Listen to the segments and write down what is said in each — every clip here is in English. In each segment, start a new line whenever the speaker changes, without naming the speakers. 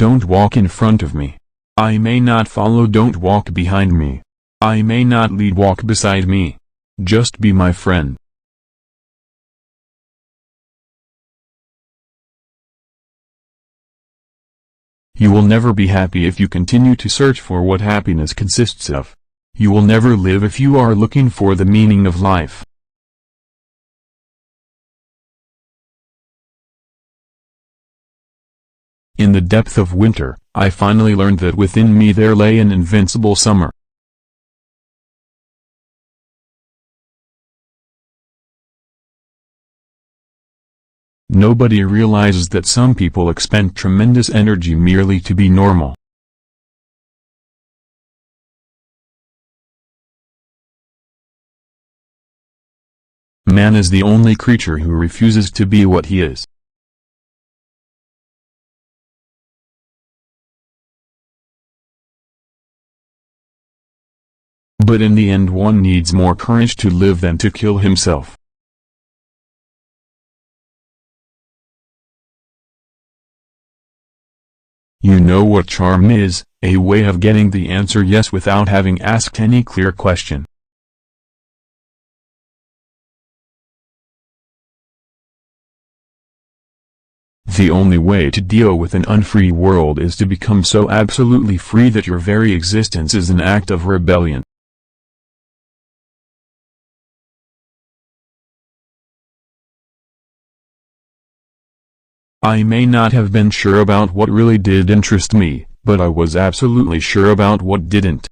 Don't walk in front of me. I may not follow. Don't walk behind me. I may not lead. Walk beside me. Just be my friend. You will never be happy if you continue to search for what happiness consists of. You will never live if you are looking for the meaning of life. In the depth of winter, I finally learned that within me there lay an invincible summer. Nobody realizes that some people expend tremendous energy merely to be normal. Man is the only creature who refuses to be what he is. But in the end one needs more courage to live than to kill himself. You know what charm is, a way of getting the answer yes without having asked any clear question. The only way to deal with an unfree world is to become so absolutely free that your very existence is an act of rebellion. I may not have been sure about what really did interest me, but I was absolutely sure about what didn't.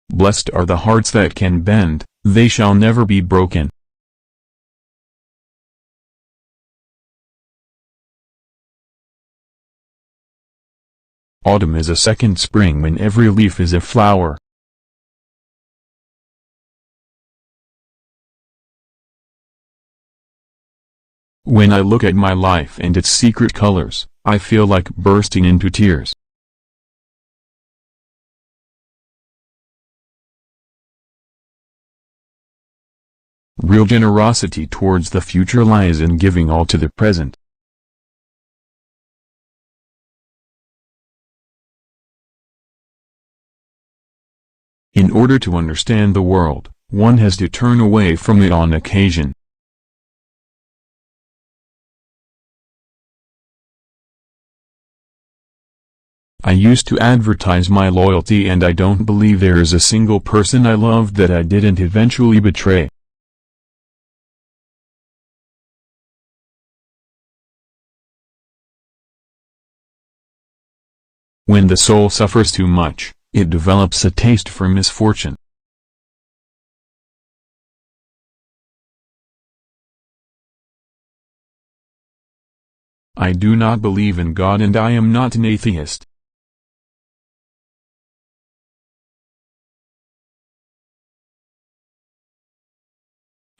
Blessed are the hearts that can bend, they shall never be broken. Autumn is a second spring when every leaf is a flower. When I look at my life and its secret colors, I feel like bursting into tears. Real generosity towards the future lies in giving all to the present. In order to understand the world, one has to turn away from it on occasion. I used to advertise my loyalty and I don't believe there is a single person I loved that I didn't eventually betray. When the soul suffers too much, it develops a taste for misfortune. I do not believe in God and I am not an atheist.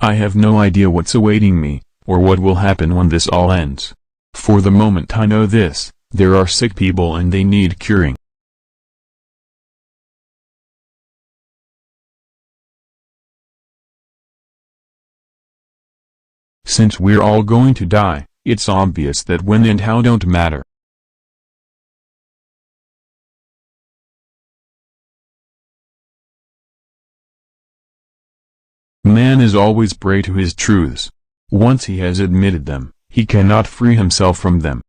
I have no idea what's awaiting me, or what will happen when this all ends. For the moment I know this, there are sick people and they need curing. Since we're all going to die, it's obvious that when and how don't matter. Man is always prey to his truths. Once he has admitted them, he cannot free himself from them.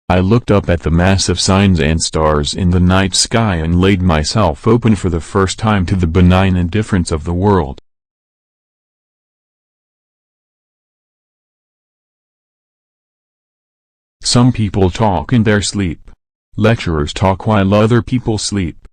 I looked up at the massive signs and stars in the night sky and laid myself open for the first time to the benign indifference of the world. Some people talk in their sleep. Lecturers talk while other people sleep.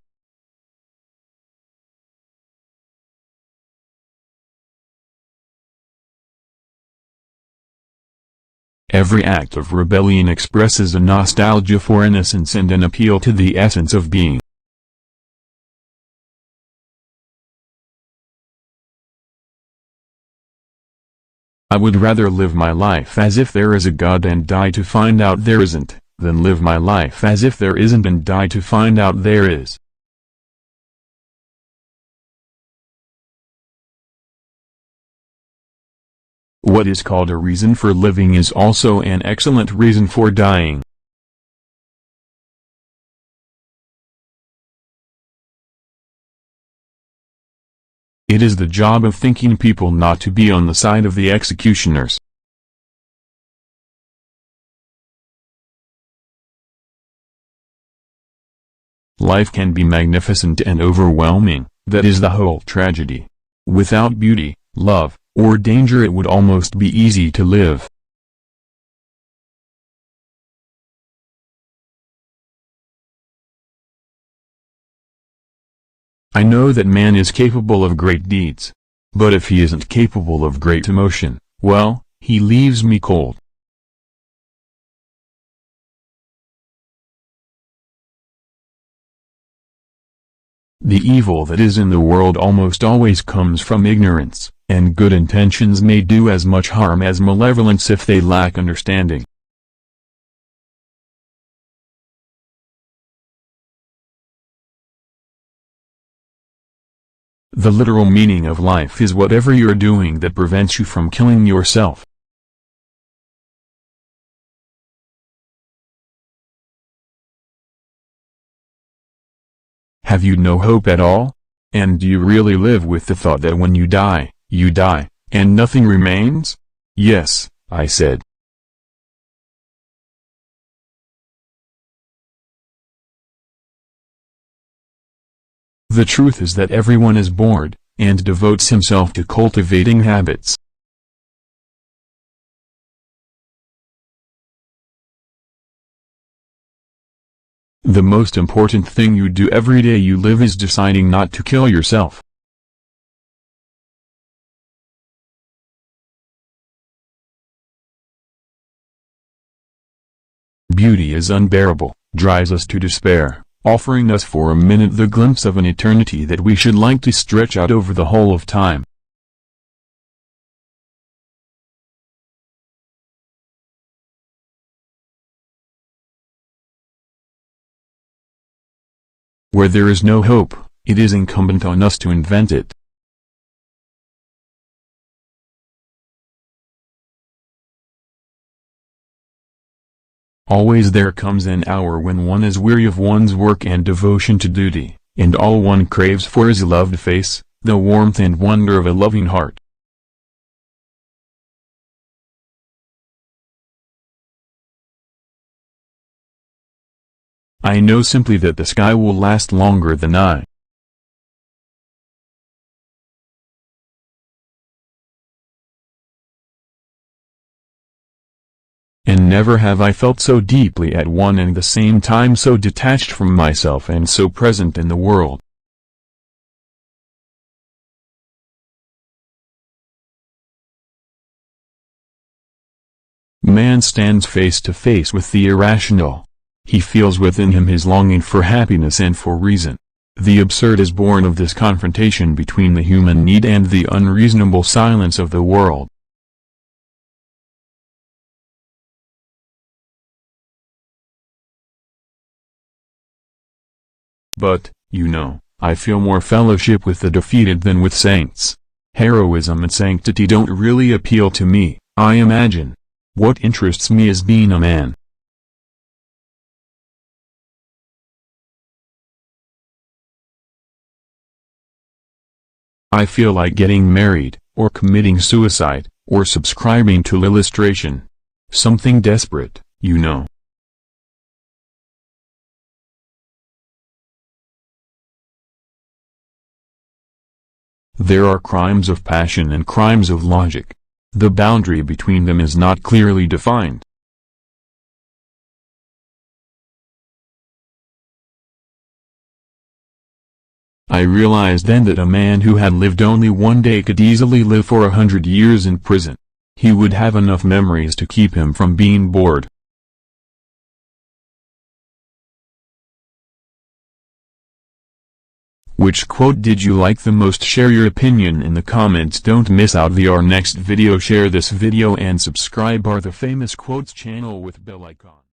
Every act of rebellion expresses a nostalgia for innocence and an appeal to the essence of being. I would rather live my life as if there is a God and die to find out there isn't, than live my life as if there isn't and die to find out there is. What is called a reason for living is also an excellent reason for dying. It is the job of thinking people not to be on the side of the executioners. Life can be magnificent and overwhelming, that is the whole tragedy. Without beauty, love, or danger it would almost be easy to live. I know that man is capable of great deeds. But if he isn't capable of great emotion, well, he leaves me cold. The evil that is in the world almost always comes from ignorance, and good intentions may do as much harm as malevolence if they lack understanding. The literal meaning of life is whatever you're doing that prevents you from killing yourself. Have you no hope at all? And do you really live with the thought that when you die, and nothing remains? Yes, I said. The truth is that everyone is bored, and devotes himself to cultivating habits. The most important thing you do every day you live is deciding not to kill yourself. Beauty is unbearable, drives us to despair, offering us for a minute the glimpse of an eternity that we should like to stretch out over the whole of time. Where there is no hope, it is incumbent on us to invent it. Always there comes an hour when one is weary of one's work and devotion to duty, and all one craves for is a loved face, the warmth and wonder of a loving heart. I know simply that the sky will last longer than I. And never have I felt so deeply at one and the same time so detached from myself and so present in the world. Man stands face to face with the irrational. He feels within him his longing for happiness and for reason. The absurd is born of this confrontation between the human need and the unreasonable silence of the world. But, you know, I feel more fellowship with the defeated than with saints. Heroism and sanctity don't really appeal to me, I imagine. What interests me is being a man. I feel like getting married, or committing suicide, or subscribing to illustration. Something desperate, you know. There are crimes of passion and crimes of logic. The boundary between them is not clearly defined. I realized then that a man who had lived only one day could easily live for 100 years in prison. He would have enough memories to keep him from being bored. Which quote did you like the most? Share your opinion in the comments. Don't miss out our next video. Share this video and subscribe our The Famous Quotes channel with bell icon.